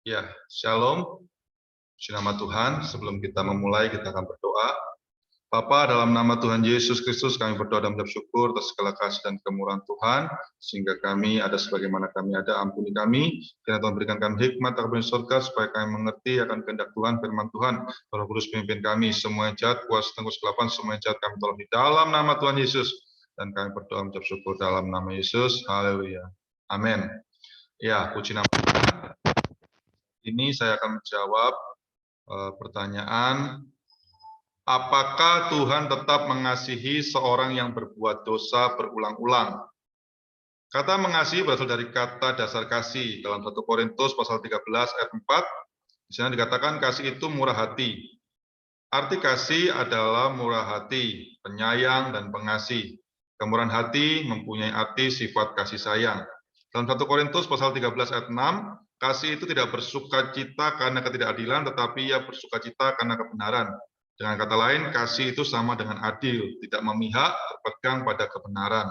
Ya, shalom. Puji nama Tuhan. Sebelum kita memulai, kita akan berdoa. Bapa, dalam nama Tuhan Yesus Kristus, kami berdoa dan mengucap syukur atas segala kasih dan kemurahan Tuhan, sehingga kami ada sebagaimana kami ada. Ampuni kami, kiranya Tuhan berikan kami hikmat dari surga, supaya kami mengerti akan kehendak Tuhan, firman Tuhan. Roh Kudus pimpin kami, semua yang jahat, kuasa tenggus kegelapan, semua yang jahat kami tolong di dalam nama Tuhan Yesus. Dan kami berdoa mengucap syukur dalam nama Yesus. Haleluya. Amin. Ya, puji nama Tuhan. Ini saya akan menjawab pertanyaan, apakah Tuhan tetap mengasihi seorang yang berbuat dosa berulang-ulang? Kata mengasihi berasal dari kata dasar kasih. Dalam 1 Korintus pasal 13 ayat 4, di sana dikatakan kasih itu murah hati. Arti kasih adalah murah hati, penyayang, dan pengasih. Kemurahan hati mempunyai arti sifat kasih sayang. Dalam 1 Korintus pasal 13 ayat 6, kasih itu tidak bersukacita karena ketidakadilan, tetapi ia bersukacita karena kebenaran. Dengan kata lain, kasih itu sama dengan adil, tidak memihak, berpegang pada kebenaran.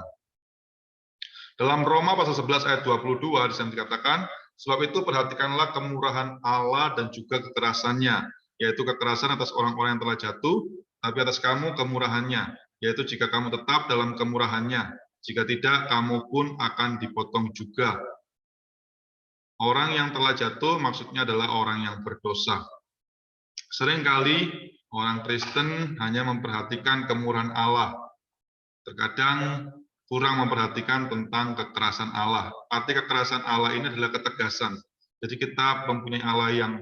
Dalam Roma pasal 11 ayat 22, di sana dikatakan, sebab itu perhatikanlah kemurahan Allah dan juga kekerasannya, yaitu kekerasan atas orang-orang yang telah jatuh, tapi atas kamu kemurahannya, yaitu jika kamu tetap dalam kemurahannya, jika tidak, kamu pun akan dipotong juga. Orang yang telah jatuh maksudnya adalah orang yang berdosa. Seringkali orang Kristen hanya memperhatikan kemurahan Allah. Terkadang kurang memperhatikan tentang kekerasan Allah. Arti kekerasan Allah ini adalah ketegasan. Jadi kita mempunyai Allah yang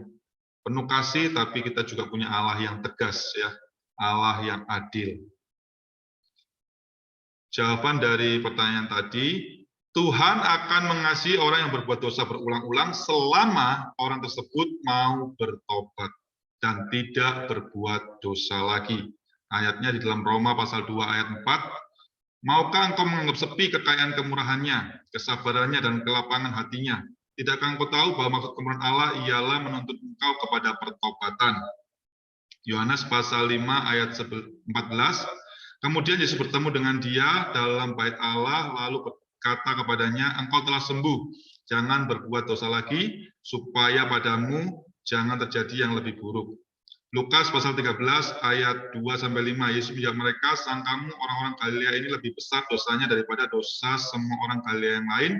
penuh kasih, tapi kita juga punya Allah yang tegas, ya, Allah yang adil. Jawaban dari pertanyaan tadi, Tuhan akan mengasihi orang yang berbuat dosa berulang-ulang selama orang tersebut mau bertobat dan tidak berbuat dosa lagi. Ayatnya di dalam Roma pasal 2 ayat 4, maukah engkau menganggap sepi kekayaan kemurahannya, kesabarannya, dan kelapangan hatinya? Tidakkah engkau tahu bahwa maksud kemurahan Allah ialah menuntut engkau kepada pertobatan? Yohanes pasal 5 ayat 14, kemudian Yesus bertemu dengan dia dalam bait Allah, lalu berkata kepadanya, engkau telah sembuh, jangan berbuat dosa lagi, supaya padamu jangan terjadi yang lebih buruk. Lukas pasal 13 ayat 2-5, Yesus menjawab mereka, sangkamu orang-orang Galilea ini lebih besar dosanya daripada dosa semua orang Galilea yang lain,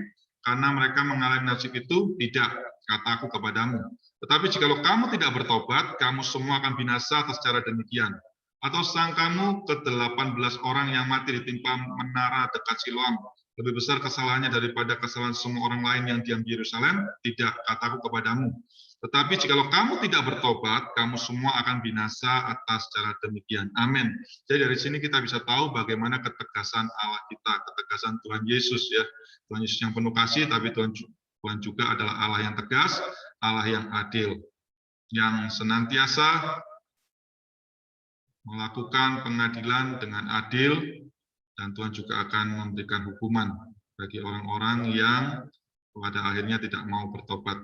karena mereka mengalami nasib itu? Tidak, kataku kepadamu. Tetapi jikalau kamu tidak bertobat, kamu semua akan binasa atas cara demikian. Atau sangkamu ke-18 orang yang mati ditimpa menara dekat Siloam lebih besar kesalahannya daripada kesalahan semua orang lain yang diam di Yerusalem? Tidak, kataku kepadamu. Tetapi jikalau kamu tidak bertobat, kamu semua akan binasa atas cara demikian. Amin. Jadi dari sini kita bisa tahu bagaimana ketegasan Allah kita, ketegasan Tuhan Yesus, ya. Tuhan Yesus yang penuh kasih, tapi Tuhan juga adalah Allah yang tegas, Allah yang adil, yang senantiasa melakukan pengadilan dengan adil, dan Tuhan juga akan memberikan hukuman bagi orang-orang yang pada akhirnya tidak mau bertobat.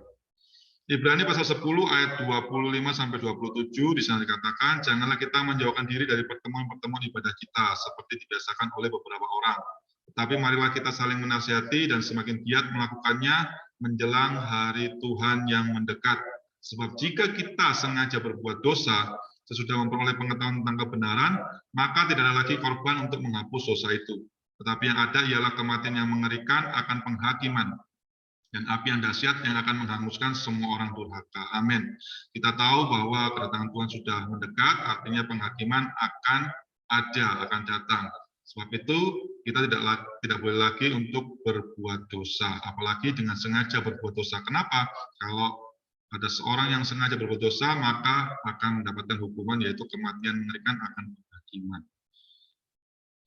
Ibrani pasal 10 ayat 25-27, di sana dikatakan, janganlah kita menjauhkan diri dari pertemuan-pertemuan ibadah kita seperti dibiasakan oleh beberapa orang. Tetapi marilah kita saling menasihati dan semakin giat melakukannya menjelang hari Tuhan yang mendekat. Sebab jika kita sengaja berbuat dosa sesudah memperoleh pengetahuan tentang kebenaran, maka tidak ada lagi korban untuk menghapus dosa itu. Tetapi yang ada ialah kematian yang mengerikan akan penghakiman, dan api yang dahsyat yang akan menghanguskan semua orang durhaka. Amin. Kita tahu bahwa kedatangan Tuhan sudah mendekat, artinya penghakiman akan akan datang. Sebab itu kita tidak boleh lagi untuk berbuat dosa, apalagi dengan sengaja berbuat dosa. Kenapa? Kalau ada seorang yang sengaja berbuat dosa, maka akan mendapatkan hukuman, yaitu kematian mengerikan akan penghakiman.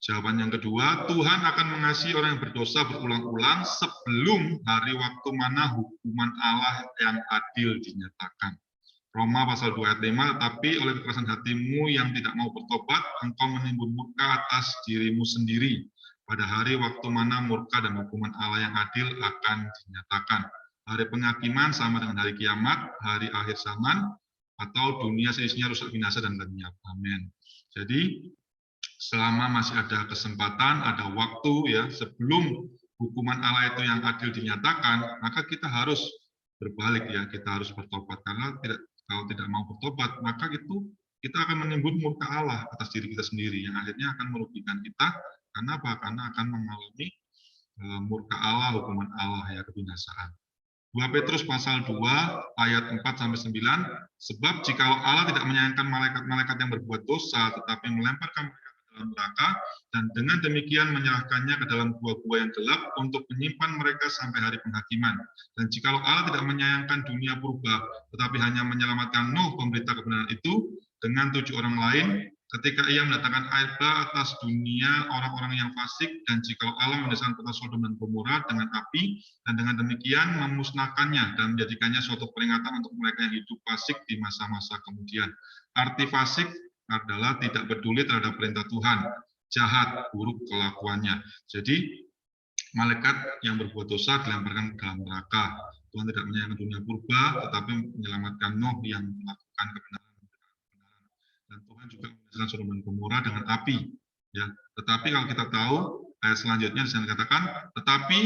Jawaban yang kedua, Tuhan akan mengasihi orang yang berdosa berulang-ulang sebelum hari waktu mana hukuman Allah yang adil dinyatakan. Roma pasal 2 ayat 5, tetapi oleh kekerasan hatimu yang tidak mau bertobat, engkau menimbun murka atas dirimu sendiri. Pada hari waktu mana murka dan hukuman Allah yang adil akan dinyatakan. Hari penghakiman sama dengan hari kiamat, hari akhir zaman, atau dunia seisinya rusak binasa dan lenyap. Amin. Jadi, selama masih ada kesempatan, ada waktu, ya, sebelum hukuman Allah itu yang adil dinyatakan, maka kita harus berbalik ya, kita harus bertobat, karena kalau tidak mau bertobat maka itu kita akan menimbun murka Allah atas diri kita sendiri yang akhirnya akan merugikan kita. Karena apa? Karena akan mengalami murka Allah, hukuman Allah ya, kebinasaan. 2 Petrus pasal 2 ayat 4 sampai 9, sebab jikalau Allah tidak menyayangkan malaikat-malaikat yang berbuat dosa tetapi melemparkan mereka ke dalam neraka dan dengan demikian menyerahkannya ke dalam gua-gua yang gelap untuk menyimpan mereka sampai hari penghakiman. Dan jikalau Allah tidak menyayangkan dunia purba tetapi hanya menyelamatkan Nuh pemberita kebenaran itu dengan 7 orang lain, ketika ia mendatangkan air bah atas dunia orang-orang yang fasik, dan jika Allah mendesakan kota Sodom dan Gomora dengan api, dan dengan demikian memusnahkannya dan menjadikannya suatu peringatan untuk mereka yang hidup fasik di masa-masa kemudian. Arti fasik adalah tidak peduli terhadap perintah Tuhan, jahat, buruk kelakuannya. Jadi malaikat yang berbuat dosa dilemparkan ke dalam neraka. Tuhan tidak menyayangkan dunia purba, tetapi menyelamatkan Nuh yang melakukan kebenaran. Dan Tuhan juga membinasakan Sodom dan Gomora dengan api. Ya, tetapi kalau kita tahu ayat selanjutnya di sana dikatakan, tetapi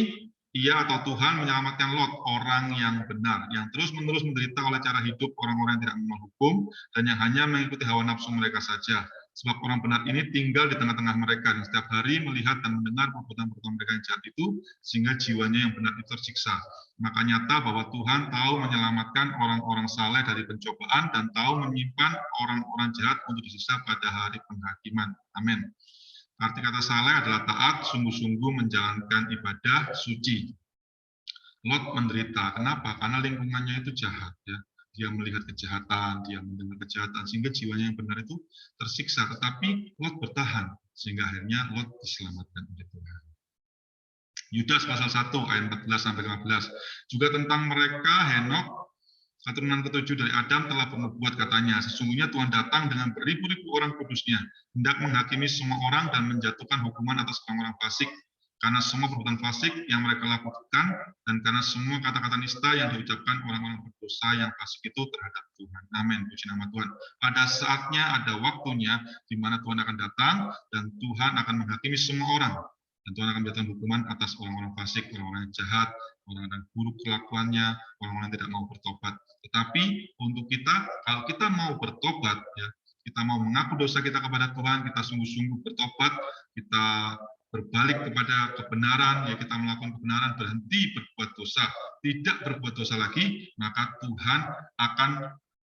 ia atau Tuhan menyelamatkan Lot, orang yang benar, yang terus-menerus menderita oleh cara hidup orang-orang yang tidak mengenal hukum dan yang hanya mengikuti hawa nafsu mereka saja. Sebab orang benar ini tinggal di tengah-tengah mereka dan setiap hari melihat dan mendengar perbuatan-perbuatan mereka yang jahat itu, sehingga jiwanya yang benar itu tersiksa. Maka nyata bahwa Tuhan tahu menyelamatkan orang-orang saleh dari pencobaan dan tahu menyimpan orang-orang jahat untuk disiksa pada hari penghakiman. Amin. Arti kata saleh adalah taat, sungguh-sungguh menjalankan ibadah suci. Lot menderita. Kenapa? Karena lingkungannya itu jahat. Ya. Dia melihat kejahatan, dia mendengar kejahatan, sehingga jiwanya yang benar itu tersiksa. Tetapi Lot bertahan, sehingga akhirnya Lot diselamatkan oleh Tuhan. Yudas pasal 1 ayat 14 sampai 15. Juga tentang mereka, Henok, keturunan ketujuh dari Adam telah bernubuat, katanya, sesungguhnya Tuhan datang dengan beribu-ribu orang kudusnya, hendak menghakimi semua orang dan menjatuhkan hukuman atas orang-orang fasik, karena semua perbuatan fasik yang mereka lakukan, dan karena semua kata-kata nista yang diucapkan orang-orang berdosa yang fasik itu terhadap Tuhan. Amin. Puji nama Tuhan. Ada saatnya, ada waktunya, di mana Tuhan akan datang, dan Tuhan akan menghakimi semua orang. Dan Tuhan akan menjatuhkan hukuman atas orang-orang fasik, orang-orang yang jahat, orang-orang buruk kelakuannya, orang-orang yang tidak mau bertobat. Tetapi untuk kita, kalau kita mau bertobat, ya, kita mau mengaku dosa kita kepada Tuhan, kita sungguh-sungguh bertobat, kita berbalik kepada kebenaran, ya, kita melakukan kebenaran, berhenti berbuat dosa, tidak berbuat dosa lagi, maka Tuhan akan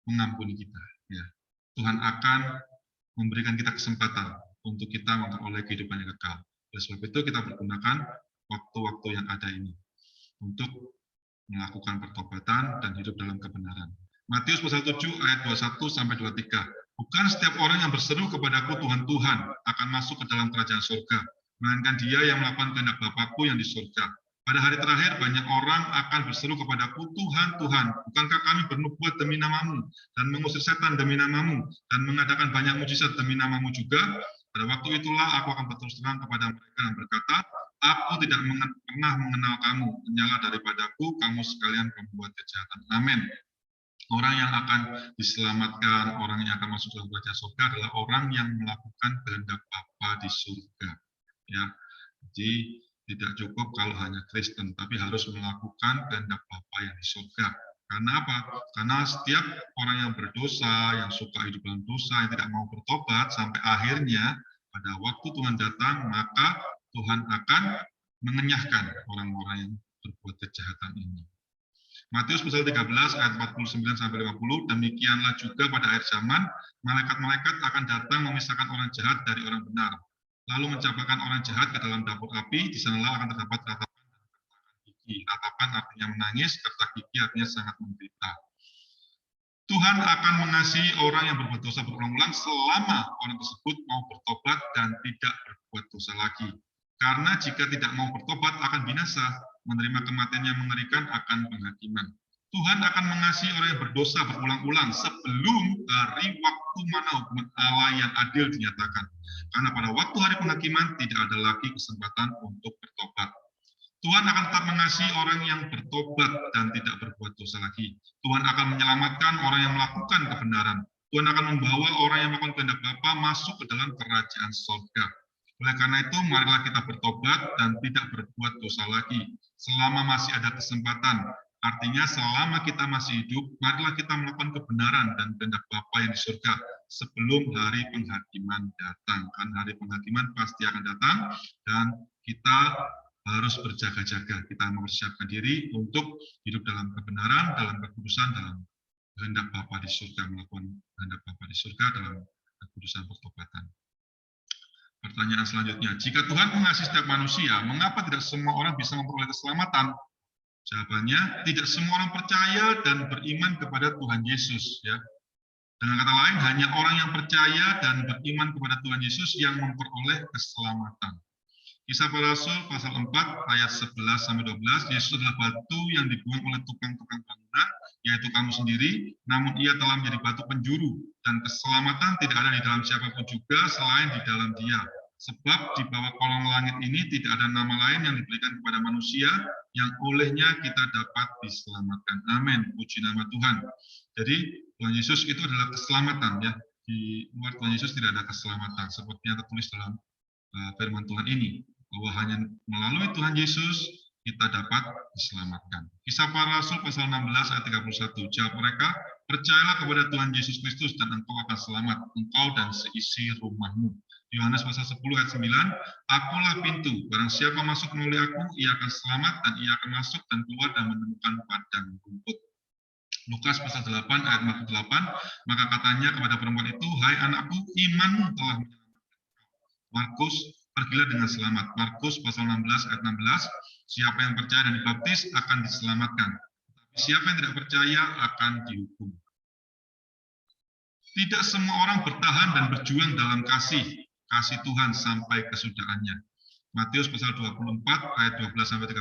mengampuni kita. Ya. Tuhan akan memberikan kita kesempatan untuk kita memperoleh kehidupan yang kekal. Oleh sebab itu kita pergunakan waktu-waktu yang ada ini untuk melakukan pertobatan dan hidup dalam kebenaran. Matius pasal 7 ayat 21 sampai 23. Bukan setiap orang yang berseru kepadaku Tuhan, Tuhan akan masuk ke dalam kerajaan surga, melainkan dia yang melakukan kehendak Bapakku yang di surga. Pada hari terakhir banyak orang akan berseru kepadaku, Tuhan, Tuhan, bukankah kami bernubuat demi namamu dan mengusir setan demi namamu dan mengadakan banyak mujizat demi namamu juga? Pada waktu itulah aku akan berterus terang kepada mereka dan berkata, aku tidak pernah mengenal kamu, menyalah daripadaku, kamu sekalian pembuat kejahatan. Amin. Orang yang akan diselamatkan, orang yang akan masuk dalam kerajaan surga adalah orang yang melakukan kehendak Bapa di surga. Ya, jadi tidak cukup kalau hanya Kristen, tapi harus melakukan kehendak Bapa yang di surga. Karena apa? Karena setiap orang yang berdosa, yang suka hidup dalam dosa, yang tidak mau bertobat, sampai akhirnya pada waktu Tuhan datang, maka Tuhan akan mengenyahkan orang-orang yang berbuat kejahatan ini. Matius pasal 13 ayat 49 sampai 50, demikianlah juga pada akhir zaman, malaikat-malaikat akan datang memisahkan orang jahat dari orang benar, lalu mencampakkan orang jahat ke dalam dapur api, di sanalah akan terdapat ratapan dan kertakan gigi. Ratapan artinya menangis, kertak gigi artinya sangat menderita. Tuhan akan mengasihi orang yang berbuat dosa berulang-ulang selama orang tersebut mau bertobat dan tidak berbuat dosa lagi. Karena jika tidak mau bertobat akan binasa, menerima kematian yang mengerikan akan penghakiman. Tuhan akan mengasihi orang yang berdosa berulang-ulang sebelum hari waktu mana hukuman Allah yang adil dinyatakan. Karena pada waktu hari penghakiman tidak ada lagi kesempatan untuk bertobat. Tuhan akan tetap mengasihi orang yang bertobat dan tidak berbuat dosa lagi. Tuhan akan menyelamatkan orang yang melakukan kebenaran. Tuhan akan membawa orang yang melakukan kehendak Bapa masuk ke dalam kerajaan surga. Oleh karena itu, marilah kita bertobat dan tidak berbuat dosa lagi. Selama masih ada kesempatan, Artinya selama kita masih hidup, marilah kita melakukan kebenaran dan kehendak Bapa yang di surga sebelum hari penghakiman datang. Karena hari penghakiman pasti akan datang dan kita harus berjaga-jaga. Kita mempersiapkan diri untuk hidup dalam kebenaran, dalam kekudusan, dalam kehendak Bapa di surga, melakukan kehendak Bapa di surga dalam kekudusan pertobatan. Pertanyaan selanjutnya, jika Tuhan mengasihi setiap manusia, mengapa tidak semua orang bisa memperoleh keselamatan? Jawabannya, tidak semua orang percaya dan beriman kepada Tuhan Yesus. Ya. Dengan kata lain, hanya orang yang percaya dan beriman kepada Tuhan Yesus yang memperoleh keselamatan. Kisah Para Rasul pasal 4 ayat 11-12, Yesus adalah batu yang dibuang oleh tukang-tukang bangunan, yaitu kamu sendiri, namun ia telah menjadi batu penjuru, dan keselamatan tidak ada di dalam siapapun juga selain di dalam dia. Sebab di bawah kolong langit ini tidak ada nama lain yang diberikan kepada manusia yang olehnya kita dapat diselamatkan. Amin. Puji nama Tuhan. Jadi Tuhan Yesus itu adalah keselamatan, ya. Di luar Tuhan Yesus tidak ada keselamatan, seperti yang tertulis dalam firman Tuhan ini, bahwa hanya melalui Tuhan Yesus kita dapat diselamatkan. Kisah Para Rasul pasal 16 ayat 31. Jawab mereka, percayalah kepada Tuhan Yesus Kristus dan engkau akan selamat, engkau dan seisi rumahmu. Yohanes pasal 10 ayat 9, akulah pintu, barang siapa masuk melalui aku, ia akan selamat dan ia akan masuk dan keluar dan menemukan padang rumput. Lukas pasal 8 ayat 48, maka katanya kepada perempuan itu, hai anakku, imanmu telah menyelamatkan. Markus, pergilah dengan selamat. Markus pasal 16 ayat 16, siapa yang percaya dan dibaptis akan diselamatkan. Tetapi siapa yang tidak percaya akan dihukum. Tidak semua orang bertahan dan berjuang dalam kasih Tuhan sampai kesudahannya. Matius pasal 24 ayat 12-13,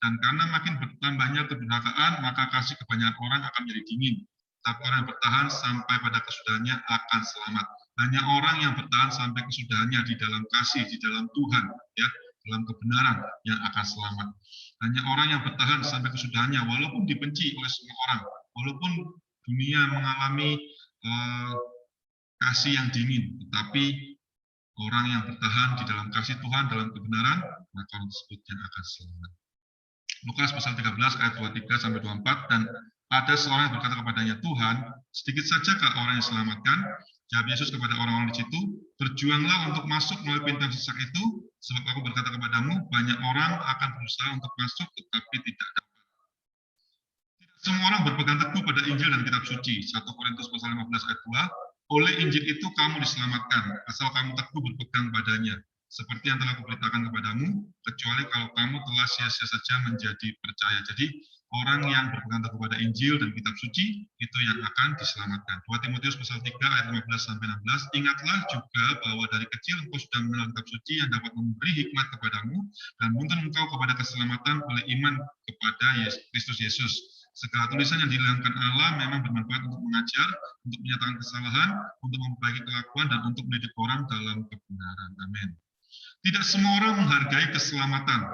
dan karena makin bertambahnya kedurhakaan, maka kasih kebanyakan orang akan menjadi dingin. Tapi orang yang bertahan sampai pada kesudahannya akan selamat. Hanya orang yang bertahan sampai kesudahannya di dalam kasih, di dalam Tuhan, ya, dalam kebenaran yang akan selamat. Hanya orang yang bertahan sampai kesudahannya, walaupun dibenci oleh semua orang, walaupun dunia mengalami kasih yang dingin, tetapi orang yang bertahan di dalam kasih Tuhan, dalam kebenaran, maka orang tersebut yang akan selamat. Lukas pasal 13 ayat 23-24, dan ada seorang yang berkata kepadanya, Tuhan, sedikit sajakah orang yang diselamatkan? Jawab Yesus kepada orang-orang di situ, berjuanglah untuk masuk melalui pintu yang sesak itu, sebab aku berkata kepadamu, banyak orang akan berusaha untuk masuk, tetapi tidak dapat. Tidak semua orang berpegang teguh pada Injil dan kitab suci. 1 Korintus pasal 15 ayat 2, oleh Injil itu kamu diselamatkan, asal kamu teguh berpegang padanya. Seperti yang telah kuberitakan kepadamu, kecuali kalau kamu telah sia-sia saja menjadi percaya. Jadi, orang yang berpegang teguh pada Injil dan kitab suci, itu yang akan diselamatkan. 2 Timotius pasal 3 ayat 15-16, ingatlah juga bahwa dari kecil engkau sudah mengenal kitab suci yang dapat memberi hikmat kepadamu, dan menuntun engkau kepada keselamatan oleh iman kepada Kristus Yesus. Segala tulisan yang dilahirkan Allah memang bermanfaat untuk mengajar, untuk menyatakan kesalahan, untuk memperbaiki kelakuan, dan untuk mendidik orang dalam kebenaran. Amin. Tidak semua orang menghargai keselamatan.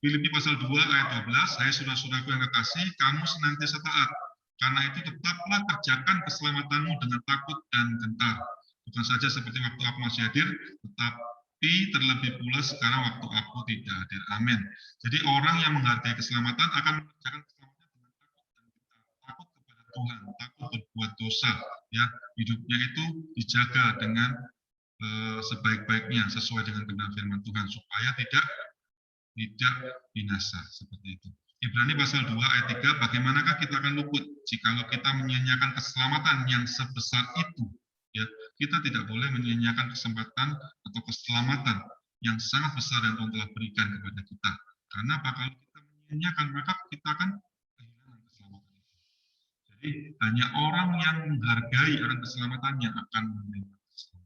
Filipi pasal 2 ayat 12, hai saudara-saudaraku yang kekasih, kamu senantiasa taat. Karena itu tetaplah kerjakan keselamatanmu dengan takut dan gentar. Bukan saja seperti waktu aku masih hadir, tetapi terlebih pula sekarang waktu aku tidak hadir. Amin. Jadi orang yang menghargai keselamatan akan mengerjakan keselamatan dengan takut dan gentar. Takut kepada Tuhan, takut berbuat dosa. Ya, hidupnya itu dijaga dengan sebaik-baiknya sesuai dengan kebenaran firman Tuhan supaya tidak binasa seperti itu. Ibrani pasal 2 ayat 3, bagaimanakah kita akan luput jikalau kita menyia-nyiakan keselamatan yang sebesar itu? Ya, kita tidak boleh menyia-nyiakan kesempatan atau keselamatan yang sangat besar yang Tuhan telah berikan kepada kita. Karena apa? Kalau kita menyia-nyiakan, maka kita akan kehilangan keselamatan itu. Jadi hanya orang yang menghargai akan keselamatan yang akan menerima keselamatan.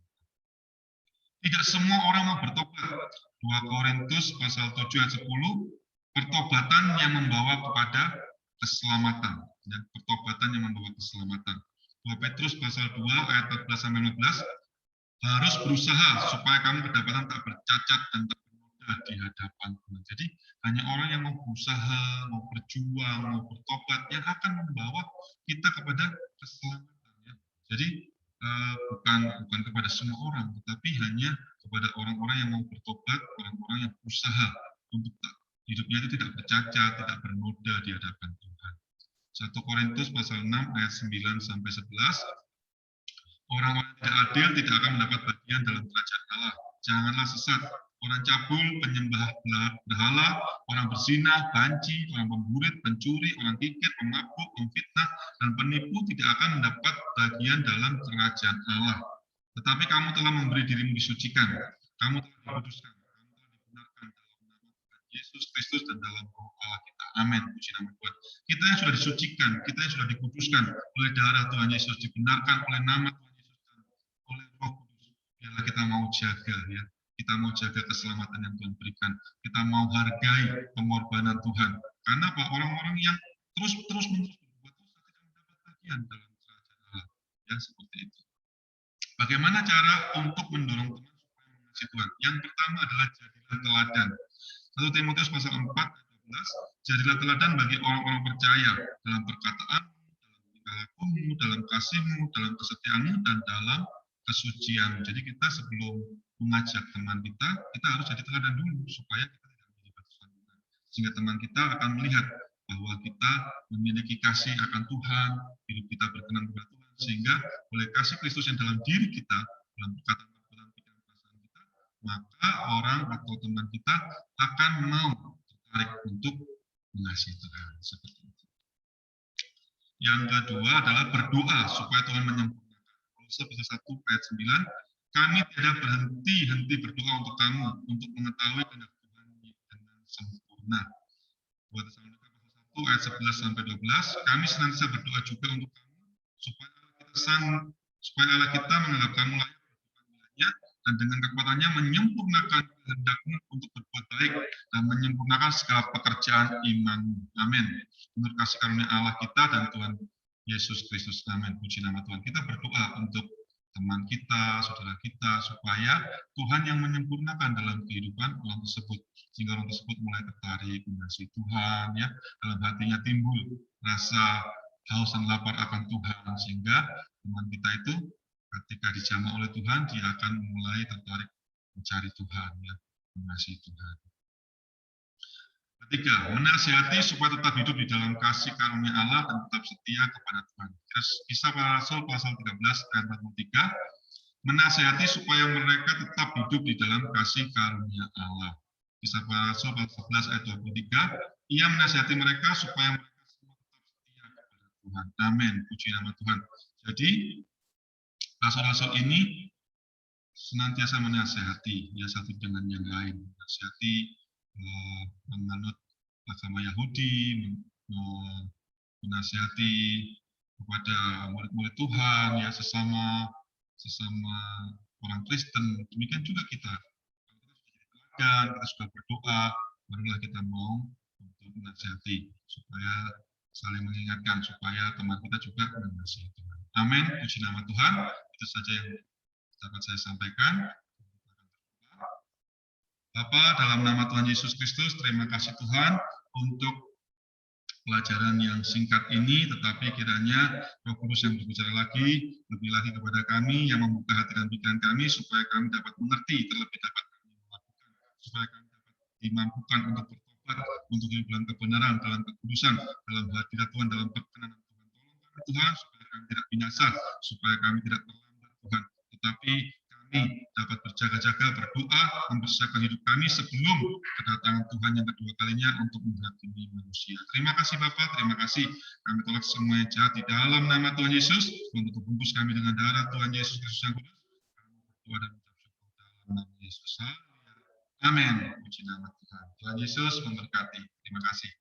Tidak semua orang mau bertobat. 2 Korintus pasal 7 ayat 10, pertobatan yang membawa kepada keselamatan. Ya, pertobatan yang membawa keselamatan. 2 Petrus pasal 2 ayat 14-15, harus berusaha supaya kamu kedapatan tak bercacat dan tak bernoda di hadapan Tuhan. Jadi hanya orang yang mau berusaha, mau berjuang, mau bertobat yang akan membawa kita kepada keselamatan. Ya. Jadi bukan kepada semua orang, tetapi hanya kepada orang-orang yang mau bertobat, orang-orang yang berusaha untuk hidupnya itu tidak bercacat, tidak bernoda di hadapan Tuhan. 1 Korintus pasal 6 ayat 9 sampai 11. Orang-orang yang tidak adil tidak akan mendapat bagian dalam kerajaan Allah. Janganlah sesat. Orang cabul, penyembah berhala, orang berzina, banci, orang pemburit, pencuri, orang kikir, pemabuk, pemfitnah, dan penipu tidak akan mendapat bagian dalam kerajaan Allah. Tetapi kamu telah memberi dirimu disucikan, kamu telah dikuduskan, kamu telah dibenarkan dalam nama Tuhan Yesus Kristus dan dalam Roh Allah kita. Amin. Puji nama Tuhan. Kita yang sudah disucikan, kita yang sudah dikuduskan oleh darah Tuhan Yesus, dibenarkan oleh nama Tuhan Yesus dan oleh Roh Kudus. Biarlah kita mau jaga, ya. Kita mau jaga keselamatan yang Tuhan berikan. Kita mau hargai pengorbanan Tuhan. Karena apa? Orang-orang yang terus menerus berbuat dosa tidak mendapat bagian dalam kerajaan Allah. Ya, seperti itu. Bagaimana cara untuk mendorong teman supaya mengasihi Tuhan? Yang pertama adalah jadilah teladan. 1 Timotius pasal 4 ayat 12, jadilah teladan bagi orang-orang percaya dalam perkataan, dalam tingkah lakumu, dalam kasihmu, dalam kesetiaanmu, dan dalam kesucian. Jadi kita sebelum mengajak teman kita harus jadi teladan dulu supaya kita tidak menjadi batu sandungan. Sehingga teman kita akan melihat bahwa kita memiliki kasih akan Tuhan, hidup kita berkenan kepada Tuhan, sehingga oleh kasih Kristus yang dalam diri kita, dalam perkataan, pikiran, perasaan kita, maka orang atau teman kita akan mau tertarik untuk mengasihi Tuhan. Seperti itu. Yang kedua adalah berdoa supaya Tuhan menyempurnakan. Kolose pasal 1 ayat 9, kami tidak berhenti berdoa untuk kamu, untuk mengetahui kehendak Tuhan dengan sempurna. 2 Tesalonika pasal 1 ayat 11 sampai 12, kami senantiasa berdoa juga untuk kamu supaya Allah kita menganggap kamu layak berbuat dan dengan kekuatannya menyempurnakan kehendakmu untuk berbuat baik dan menyempurnakan segala pekerjaan iman. Amin. Menurut kasih karunia Allah kita dan Tuhan Yesus Kristus. Amin. Puji nama Tuhan. Kita berdoa untuk teman kita, saudara kita, supaya Tuhan yang menyempurnakan dalam kehidupan orang tersebut, sehingga orang tersebut mulai tertarik mengasihi Tuhan, ya, dalam hatinya timbul rasa haus dan lapar akan Tuhan, sehingga teman kita itu ketika dijamah oleh Tuhan, dia akan mulai tertarik mencari Tuhan, ya, mengasihi Tuhan. Ketiga, menasihati supaya tetap hidup di dalam kasih karunia Allah dan tetap setia kepada Tuhan. Kisah para Rasul pasal 13 ayat 43, menasihati supaya mereka tetap hidup di dalam kasih karunia Allah. Kisah para Rasul pasal 11 ayat 23, ia menasihati mereka supaya mereka semua tetap setia kepada Tuhan. Amin. Puji nama Tuhan. Jadi, rasul-rasul ini senantiasa menasihati, ya, satu dengan yang lain. Menasihati menganut agama Yahudi, menasihati kepada murid-murid Tuhan, ya, sesama orang Kristen. Demikian juga kita. Kalau kita sudah berdoa, barulah kita mau untuk menasihati supaya saling mengingatkan, supaya teman kita juga mengasihi Tuhan. Amin. Puji nama Tuhan. Itu saja yang dapat saya sampaikan. Bapa, dalam nama Tuhan Yesus Kristus, terima kasih Tuhan untuk pelajaran yang singkat ini, tetapi kiranya Roh Kudus yang berbicara lagi, lebih lagi kepada kami, yang membuka hati dan pikiran kami, supaya kami dapat mengerti, terlebih dapat kami melakukan, supaya kami dapat dimampukan untuk bertobat, untuk hidup dalam kebenaran, dalam kekudusan, dalam hadirat Tuhan, dalam perkenanan Tuhan. Tolong kami Tuhan, supaya kami tidak binasa, supaya kami tidak terlambat Tuhan, tetapi kami dapat berjaga-jaga, berdoa, mempersiapkan hidup kami sebelum kedatangan Tuhan yang kedua kalinya untuk menghakimi manusia. Terima kasih Bapak, terima kasih. Kami tolak semua yang jahat di dalam nama Tuhan Yesus, untuk bungkus kami dengan darah Tuhan Yesus Kristus yang kudus. Kami berdoa dan mengucap syukur dalam nama Yesus. Amin. Puji nama Tuhan. Tuhan Yesus memberkati. Terima kasih.